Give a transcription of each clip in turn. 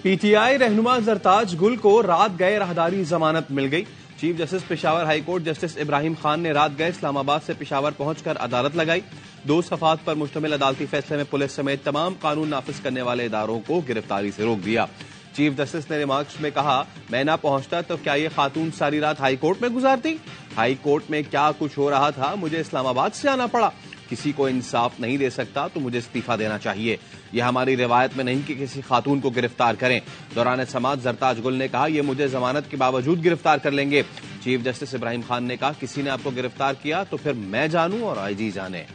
PTI रहनुमा जरताज गुल को रात गए राहदारी जमानत मिल गई। Chief justice Peshawar high court justice Ibrahim Khan ने रात गए इस्लामाबाद से पेशावर पहुंचकर अदालत लगाई। 2 सफात पर मुश्तमिल अदालती फैसले में पुलिस समेत तमाम कानून नाफिज करने वाले इदारों को गिरफ्तारी से रोक दिया। चीफ जस्टिस ने रिमार्क्स में कहा, मैं ना पहुंचता तो क्या ये खातून सारी रात हाईकोर्ट में गुजारती? हाईकोर्ट में क्या कुछ हो रहा था, मुझे इस्लामाबाद से आना पड़ा। किसी को इंसाफ नहीं दे सकता तो मुझे इस्तीफा देना चाहिए। यह हमारी रिवायत में नहीं कि किसी खातून को गिरफ्तार करें। दौरान समाअत जरताज गुल ने कहा, यह मुझे जमानत के बावजूद गिरफ्तार कर लेंगे। चीफ जस्टिस इब्राहिम खान ने कहा, किसी ने आपको गिरफ्तार किया तो फिर मैं जानूं और आईजी जाने।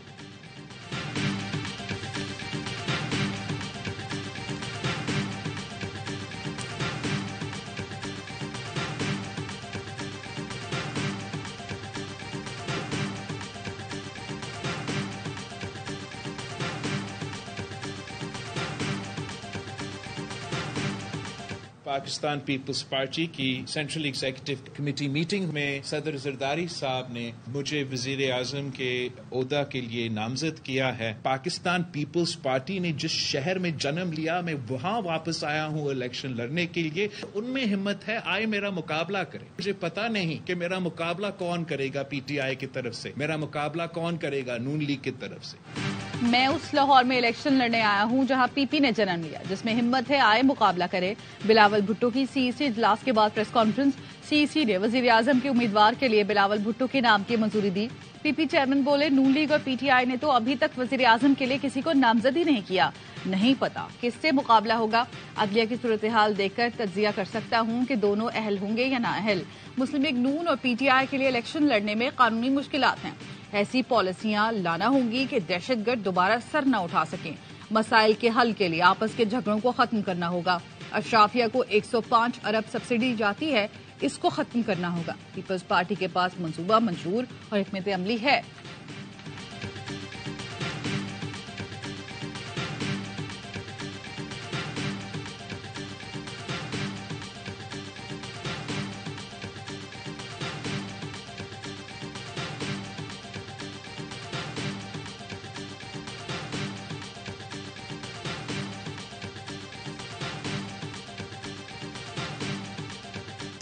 पाकिस्तान पीपल्स पार्टी की सेंट्रल एग्जीक्यूटिव कमेटी मीटिंग में सदर जरदारी साहब ने मुझे वजीर आजम के ओहदा के लिए नामजद किया है। पाकिस्तान पीपल्स पार्टी ने जिस शहर में जन्म लिया, मैं वहां वापस आया हूं इलेक्शन लड़ने के लिए। उनमें हिम्मत है, आए मेरा मुकाबला करें। मुझे पता नहीं कि मेरा मुकाबला कौन करेगा पीटीआई की तरफ से, मेरा मुकाबला कौन करेगा नून लीग की तरफ से। मैं उस लाहौर में इलेक्शन लड़ने आया हूं जहां पीपी ने जन्म लिया। जिसमें हिम्मत है, आए मुकाबला करे। बिलावल भुट्टो की सीईसी इजलास के बाद प्रेस कॉन्फ्रेंस। सीईसी ने वजीर आजम के उम्मीदवार के लिए बिलावल भुट्टो के नाम की मंजूरी दी। पीपी चेयरमैन बोले, नून लीग और पीटीआई ने तो अभी तक वजीर आजम के लिए किसी को नामजद ही नहीं किया। नहीं पता किससे मुकाबला होगा। अदलिया की सूरत हाल देखकर तज्जिया कर सकता हूं कि दोनों अहल होंगे या ना अहल। मुस्लिम लीग नून और पीटीआई के लिए इलेक्शन लड़ने में कानूनी मुश्किलात हैं। ऐसी पॉलिसियां लाना होंगी कि दहशतगर्द दोबारा सर न उठा सकें। मसाइल के हल के लिए आपस के झगड़ों को खत्म करना होगा। अशराफिया को 105 अरब सब्सिडी जाती है, इसको खत्म करना होगा। पीपल्स पार्टी के पास मंसूबा मंजूर और हिकमत अमली है।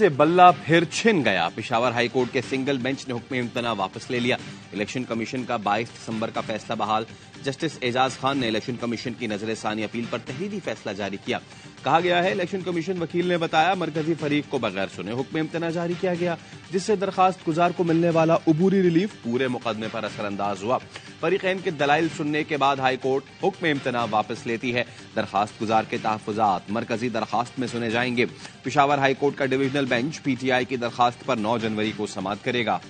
से बल्ला फिर छिन गया। पेशावर हाईकोर्ट के सिंगल बेंच ने हुक्म इम्तना वापस ले लिया। इलेक्शन कमीशन का 22 दिसंबर का फैसला बहाल। जस्टिस एजाज खान ने इलेक्शन कमीशन की नजर सानी अपील पर तहरीरी फैसला जारी किया। कहा गया है, इलेक्शन कमीशन वकील ने बताया, मरकजी फरीक को बगैर सुने हुक्म इम्तना जारी किया गया, जिससे दरखास्त गुजार को मिलने वाला उबूरी रिलीफ पूरे मुकदमे पर असरअंदाज हुआ। फरीकैन के दलाइल सुनने के बाद हाईकोर्ट हुक्म इम्तना वापस लेती है। दरखास्त गुजार के तहफ़्फ़ुज़ात मरकजी दरखास्त में सुने जाएंगे। पेशावर हाईकोर्ट का डिवीजनल बेंच पीटीआई की दरखास्त पर 9 जनवरी को समाअत करेगा।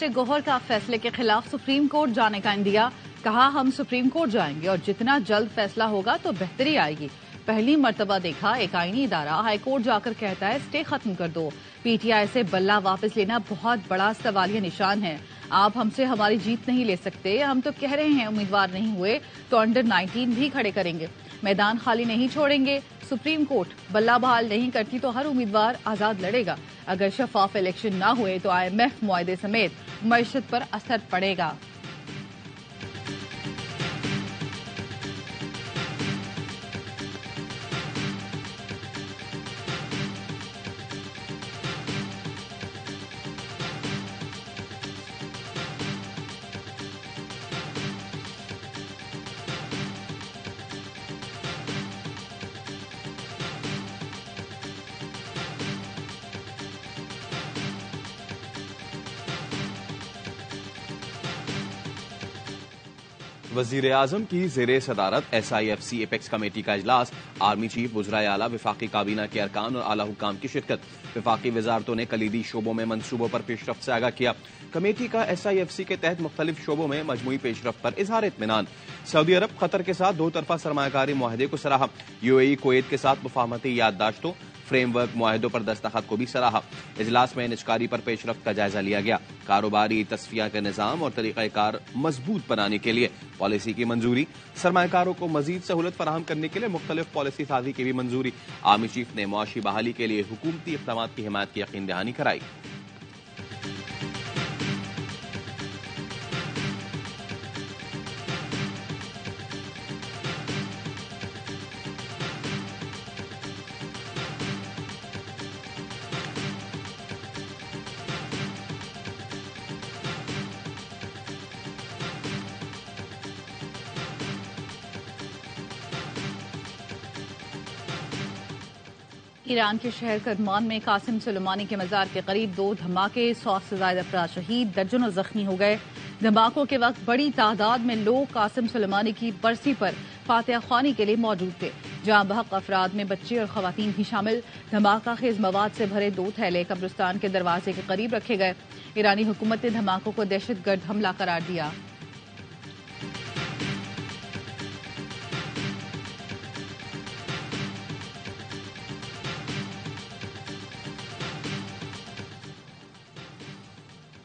गोहर का फैसले के खिलाफ सुप्रीम कोर्ट जाने का इंदिया। कहा, हम सुप्रीम कोर्ट जाएंगे और जितना जल्द फैसला होगा तो बेहतरी आएगी। पहली मर्तबा देखा एक आईनी इदारा हाईकोर्ट जाकर कहता है स्टे खत्म कर दो। पीटीआई से बल्ला वापस लेना बहुत बड़ा सवालिया निशान है। आप हमसे हमारी जीत नहीं ले सकते। हम तो कह रहे हैं उम्मीदवार नहीं हुए तो अंडर 19 भी खड़े करेंगे, मैदान खाली नहीं छोड़ेंगे। सुप्रीम कोर्ट बल्ला बहाल नहीं करती तो हर उम्मीदवार आजाद लड़ेगा। अगर शफाफ इलेक्शन ना हुए तो IMF मुआहदे समेत मईशत पर असर पड़ेगा। वजीर आजम की जेरे सदारत SIFC एपेक्स कमेटी का इजलास। आर्मी चीफ, वज़राए आला, विफाकी काबीना के अरकान और आला हुक्काम की शिरकत। विफाकी वजारतों ने कलीदी शोबों में मंसूबों पर पेशरफ्त से आगाह किया। कमेटी का SIFC के तहत मुख्तलिफ शोबों में मजमूई पेशरफ्त पर इजहार इत्मीनान। सऊदी अरब, कतर के साथ 2 तरफा सरमायाकारी मुआहदे को सराहा। UAE, कुवैत के साथ मुफाहमती याददाश्तों, फ्रेमवर्क मुआहिदों पर दस्तखत को भी सराहा। इजलास में निजकारी पर पेशरफ्त का जायजा लिया गया। कारोबारी तस्फिया के निजाम और तरीक़ाकार मजबूत बनाने के लिए पॉलिसी की मंजूरी। सरमायाकारों को मजीद सहूलत फराहम करने के लिए मुख्तलिफ पॉलिसी साजी की भी मंजूरी। आर्मी चीफ ने मुआशी बहाली के लिए हुकूमती इक़दामात की हिमायत की यकीन दहानी कराई। ईरान के शहर करमान में कासिम सुलेमानी के मजार के करीब 2 धमाके, 100 से ज्यादा अफराद शहीद, दर्जनों जख्मी हो गए। धमाकों के वक्त बड़ी तादाद में लोग कासिम सुलेमानी की बरसी पर फातिहा ख्वानी के लिए मौजूद थे, जहां बहक अफराद में बच्चे और खवातीन भी शामिल। धमाका खेज मवाद से भरे 2 थैले कब्रिस्तान के दरवाजे के करीब रखे गए। ईरानी हुकूमत ने धमाकों को दहशतगर्द हमला करार दिया।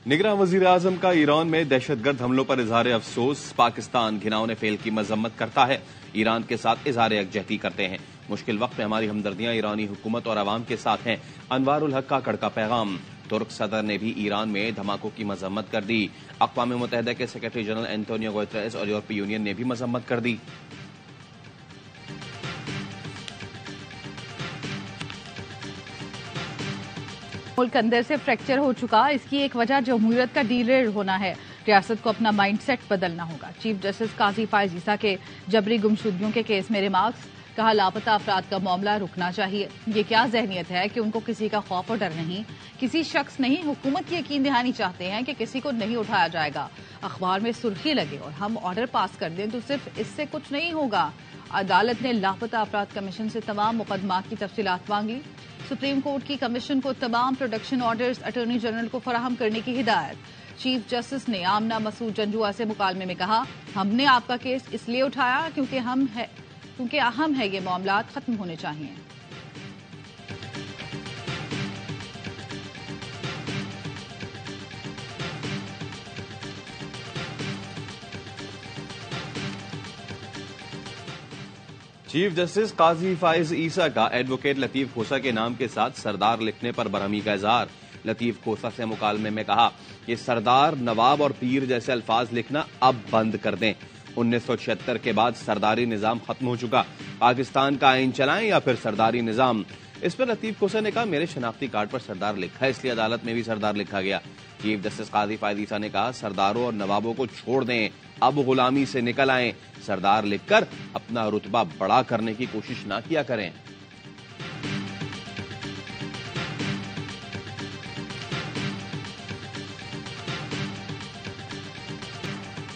निगरान वजीर आजम का ईरान में दहशतगर्द हमलों पर इजहार अफसोस। पाकिस्तान घिनौने फेल की मजम्मत करता है, ईरान के साथ इजहार यकजहती करते हैं। मुश्किल वक्त में हमारी हमदर्दियां ईरानी हुकूमत और अवाम के साथ हैं। अनवारुल हक का कड़का पैगाम। तुर्क सदर ने भी ईरान में धमाकों की मजम्मत कर दी। अक़वाम मुत्तहिदा के सेक्रेटरी जनरल एंटोनियो गुतेरेस और यूरोपीय यूनियन ने भी मजम्मत कर दी। मुल्क अंदर से फ्रैक्चर हो चुका, इसकी एक वजह जमहूरियत का डीरेल होना है। रियासत को अपना माइंडसेट बदलना होगा। चीफ जस्टिस काजी फायज ईसा के जबरी गुमशुदगियों के केस में रिमार्क्स। कहा, लापता अफराद का मामला रुकना चाहिए। ये क्या जहनियत है कि उनको किसी का खौफ और डर नहीं, किसी शख्स नहीं, हुकूमत की यकीन दहानी चाहते हैं कि किसी को नहीं उठाया जाएगा। अखबार में सुर्खी लगे और हम ऑर्डर पास कर दें तो सिर्फ इससे कुछ नहीं होगा। अदालत ने लापता अफराद कमीशन से तमाम मुकदमात की तफसीलात मांगी। सुप्रीम कोर्ट की कमीशन को तमाम प्रोडक्शन ऑर्डर्स अटॉर्नी जनरल को फराहम करने की हिदायत। चीफ जस्टिस ने आमना मसूद जंजुआ से मुकालमे में कहा, हमने आपका केस इसलिए उठाया क्योंकि अहम है ये मामला खत्म होने चाहिए। चीफ जस्टिस काजी फायज ईसा का एडवोकेट लतीफ खोसा के नाम के साथ सरदार लिखने पर बरहमी का इजहार। लतीफ खोसा से मुकालमे में कहा कि सरदार, नवाब और पीर जैसे अल्फाज लिखना अब बंद कर दें। 1976 के बाद सरदारी निजाम खत्म हो चुका, पाकिस्तान का आइन चलाएं या फिर सरदारी निजाम। इस पर लतीफ खोसा ने कहा, मेरे शनाख्ती कार्ड पर सरदार लिखा है, इसलिए अदालत में भी सरदार लिखा गया। चीफ जस्टिस काजी फायज ईसा ने कहा, सरदारों और नवाबों को छोड़ दें, अब गुलामी से निकल आएं। सरदार लिखकर अपना रुतबा बड़ा करने की कोशिश ना किया करें।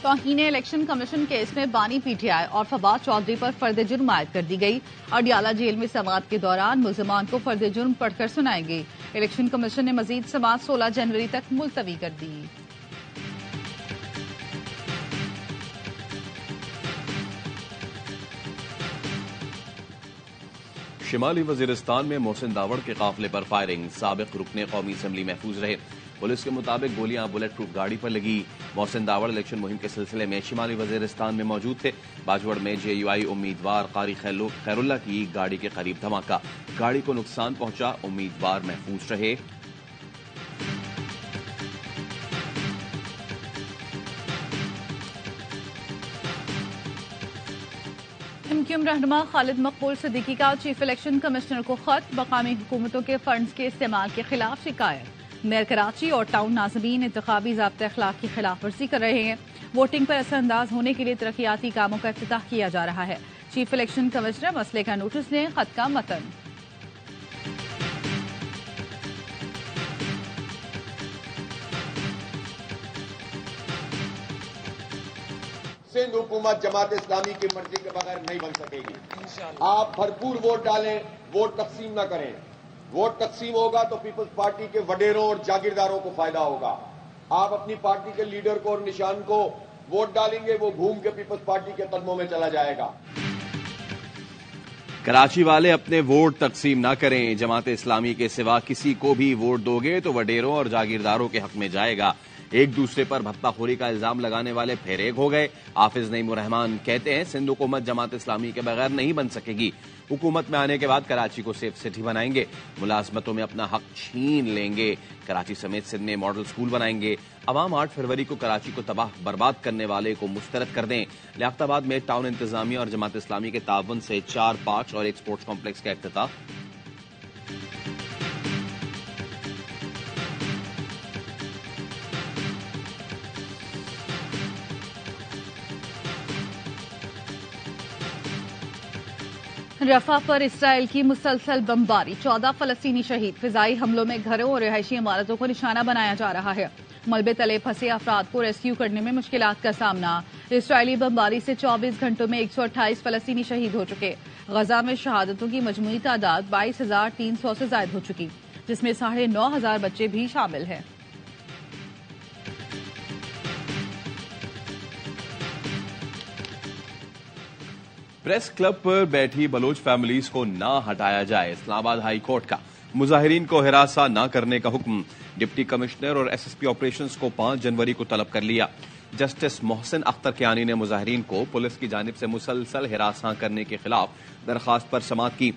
तौहीन इलेक्शन कमीशन केस में बानी पीटीआई और फवाद चौधरी पर फर्द जुर्म आयद कर दी गई। अडियाला जेल में समाअत के दौरान मुल्जिमान को फर्द जुर्म पढ़कर सुनाई गई। इलेक्शन कमीशन ने मजीद समाअत 16 जनवरी तक मुलतवी कर दी। शिमाली वजीरिस्तान में मोहसिन दावड़ के काफिले पर फायरिंग, साबिक रुकने कौमी असम्बली महफूज रहे। पुलिस के मुताबिक गोलियां बुलेट प्रूफ गाड़ी पर लगी। मोहसिन दावड़ इलेक्शन मुहिम के सिलसिले में शिमाली वजीरिस्तान में मौजूद थे। बाजवड़ में JUI उम्मीदवार कारी खैरुल्ला की गाड़ी के करीब धमाका, गाड़ी को नुकसान पहुंचा, उम्मीदवार महफूज रहे। MQM रहनुमा खालिद मकबूल सिद्दीकी का चीफ इलेक्शन कमिश्नर को खत, मकामी हुकूमतों के फंड्स के इस्तेमाल के खिलाफ शिकायत। मेयर कराची और टाउन नाज़मीन इंतखाबी ज़ाब्ते अखलाक की खिलाफ वर्जी कर रहे हैं। वोटिंग पर असरअंदाज होने के लिए तरक्याती कामों का इफ्तिताह किया जा रहा है। चीफ इलेक्शन कमिश्नर मसले का नोटिस लें, खत का मतन। सिंध हुकूमत जमात इस्लामी की मर्जी के बगैर नहीं बन सकेगी। आप भरपूर वोट डालें, वोट तकसीम न करें। वोट तकसीम होगा तो पीपल्स पार्टी के वडेरों और जागीरदारों को फायदा होगा। आप अपनी पार्टी के लीडर को और निशान को वोट डालेंगे, वो घूम के पीपल्स पार्टी के कदमों में चला जाएगा। कराची वाले अपने वोट तकसीम ना करें। जमात इस्लामी के सिवा किसी को भी वोट दोगे तो वडेरों और जागीरदारों के हक में जाएगा। एक दूसरे पर भत्ताखोरी का इल्जाम लगाने वाले फिर एक हो गए। हाफिज नईम रहमान कहते हैं सिंध हुकूमत जमात इस्लामी के बगैर नहीं बन सकेगी। हुकूमत में आने के बाद कराची को सेफ सिटी बनाएंगे, मुलाजमतों में अपना हक छीन लेंगे, कराची समेत सिंध में मॉडल स्कूल बनाएंगे। अवाम 8 फरवरी को कराची को तबाह बर्बाद करने वाले को मुस्तरद कर दें। लियाकताबाद में टाउन इंतजामिया और जमात इस्लामी के तावन से 4 पार्क्स और एक स्पोर्ट्स कॉम्प्लेक्स का इफ्तिताह। रफा पर इसराइल की मुसलसल बमबारी, 14 फलस्तीनी शहीद। फिजाई हमलों में घरों और रिहायशी इमारतों को निशाना बनाया जा रहा है। मलबे तले फंसे अफराद को रेस्क्यू करने में मुश्किलात का सामना। इसराइली बमबारी से 24 घंटों में 128 फलस्तीनी शहीद हो चुके। गजा में शहादतों की मजमूई तादाद 22,300 से ज्यादा हो चुकी, जिसमें 9,500 बच्चे भी शामिल हैं। प्रेस क्लब पर बैठी बलोच फैमिलीज को ना हटाया जाए। इस्लामाबाद हाई कोर्ट का मुजाहिरीन को हिरासा न करने का हुक्म। डिप्टी कमिश्नर और एसएसपी ऑपरेशंस को 5 जनवरी को तलब कर लिया। जस्टिस मोहसिन अख्तर कियानी ने मुजाहिरीन को पुलिस की जानिब से मुसलसल हिरासा करने के खिलाफ दरखास्त पर समाअत की।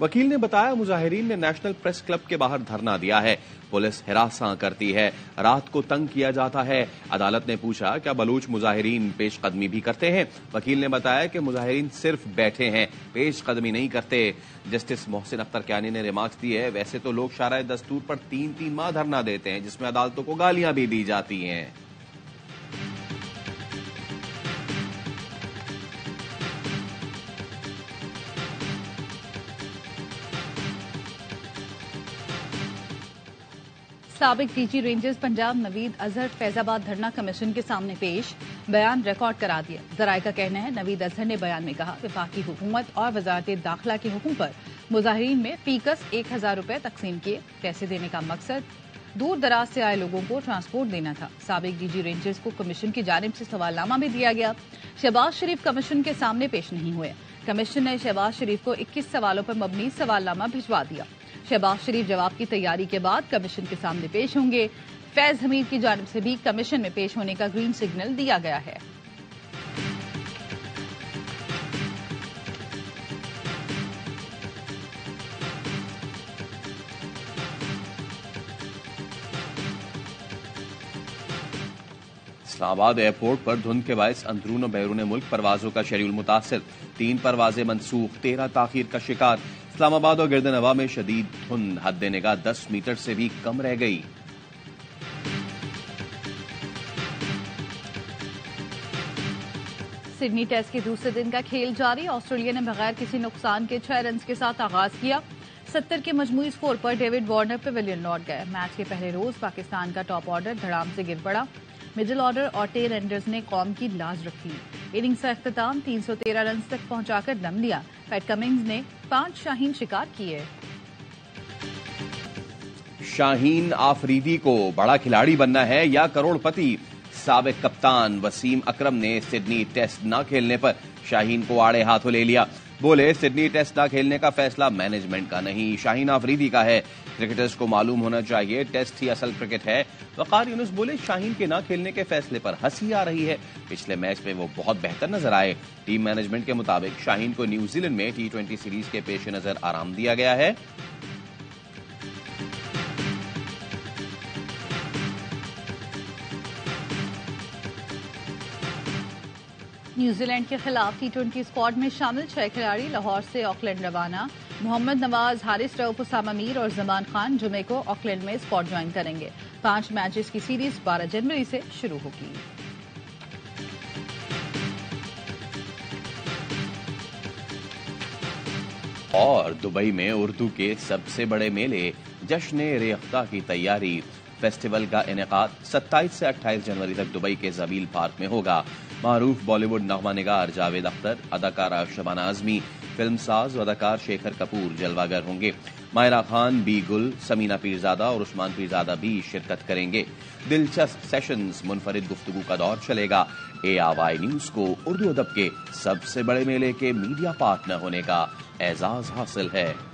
वकील ने बताया मुजाहिरीन ने नेशनल प्रेस क्लब के बाहर धरना दिया है। पुलिस हिरासा करती है, रात को तंग किया जाता है। अदालत ने पूछा क्या बलूच मुजाहिरीन पेशकदमी भी करते हैं। वकील ने बताया कि मुजाहिरीन सिर्फ बैठे हैं, पेशकदमी नहीं करते। जस्टिस मोहसिन अख्तर कियानी ने रिमार्क्स दिए वैसे तो लोग शाराए दस्तूर पर 3-3 माह धरना देते हैं, जिसमें अदालतों को गालियां भी दी जाती हैं। साबिक डीजी रेंजर्स पंजाब नवीद अजहर फैजाबाद धरना कमीशन के सामने पेश, बयान रिकॉर्ड करा दिया। जराये का कहना है नवीद अजहर ने बयान में कहा वफाकी हुकूमत और वजारत दाखिला के हुक्म पर मुजाहिरीन में फीकस 1,000 रुपए तकसीम किए। पैसे देने का मकसद दूर दराज से आए लोगों को ट्रांसपोर्ट देना था। साबिक डीजी रेंजर्स को कमीशन की जानिब से सवालनामा भी दिया गया। शहबाज शरीफ कमीशन के सामने पेश नहीं हुए। कमीशन ने शहबाज शरीफ को 21 सवालों पर मबनी सवालनामा भिजवा दिया। शहबाज शरीफ जवाब की तैयारी के बाद कमीशन के सामने पेश होंगे। फैज हमीद की जानिब से भी कमीशन में पेश होने का ग्रीन सिग्नल दिया गया है। इस्लामाबाद एयरपोर्ट पर धुंध के बायस अंदरून और बैरून मुल्क परवाजों का शेड्यूल मुतासिर। 3 परवाजें मनसूख, 13 ताखीर का शिकार। इस्लामाबाद और गिरदनवा में शदीद धुंध, हद निगाह 10 मीटर से भी कम रह गई। सिडनी टेस्ट के दूसरे दिन का खेल जारी। ऑस्ट्रेलिया ने बगैर किसी नुकसान के 6 रन के साथ आगाज किया। 70 के मजमूई स्कोर पर डेविड वार्नर पेविलियन लौट गए। मैच के पहले रोज पाकिस्तान का टॉप ऑर्डर धड़ाम से गिर पड़ा। मिडिल ऑर्डर और टेल एंडर्स ने कौम की लाज रखी। इनिंग्स का इख्तिताम 313 रन तक पहुंचाकर दम लिया। पैट कमिंग्स ने 5 शाहीन शिकार किए। शाहीन आफरीदी को बड़ा खिलाड़ी बनना है या करोड़पति। साबिक कप्तान वसीम अकरम ने सिडनी टेस्ट न खेलने पर शाहीन को आड़े हाथों ले लिया। बोले सिडनी टेस्ट न खेलने का फैसला मैनेजमेंट का नहीं, शाहीन आफरीदी का है। क्रिकेटर्स को मालूम होना चाहिए टेस्ट ही असल क्रिकेट है। वकार यूनुस बोले शाहीन के न खेलने के फैसले पर हंसी आ रही है। पिछले मैच में वो बहुत बेहतर नजर आए। टीम मैनेजमेंट के मुताबिक शाहीन को न्यूजीलैंड में T20 सीरीज के पेश नजर आराम दिया गया है। न्यूजीलैंड के खिलाफ T20 स्क्वाड में शामिल 6 खिलाड़ी लाहौर से ऑकलैंड रवाना। मोहम्मद नवाज, हारिस रऊफ, उसामा मीर और जमान खान जुमे को ऑकलैंड में स्क्वाड ज्वाइन करेंगे। 5 मैचेस की सीरीज 12 जनवरी से शुरू होगी। और दुबई में उर्दू के सबसे बड़े मेले जश्न रेख्ता की तैयारी। फेस्टिवल का इनेकाद 27 से 28 जनवरी तक दुबई के जबील पार्क में होगा। मारूफ बॉलीवुड नगमा निगार जावेद अख्तर, अदाकारा शबाना आजमी, फिल्मसाज व अदाकार शेखर कपूर जलवागर होंगे। मायरा खान, बी गुल, समीना पीरजादा और उस्मान पीरजादा भी शिरकत करेंगे। दिलचस्प सेशंस, मुनफरिद गुफ्तगू का दौर चलेगा। ARY न्यूज को उर्दू अदब के सबसे बड़े मेले के मीडिया पार्टनर होने का एजाज हासिल है।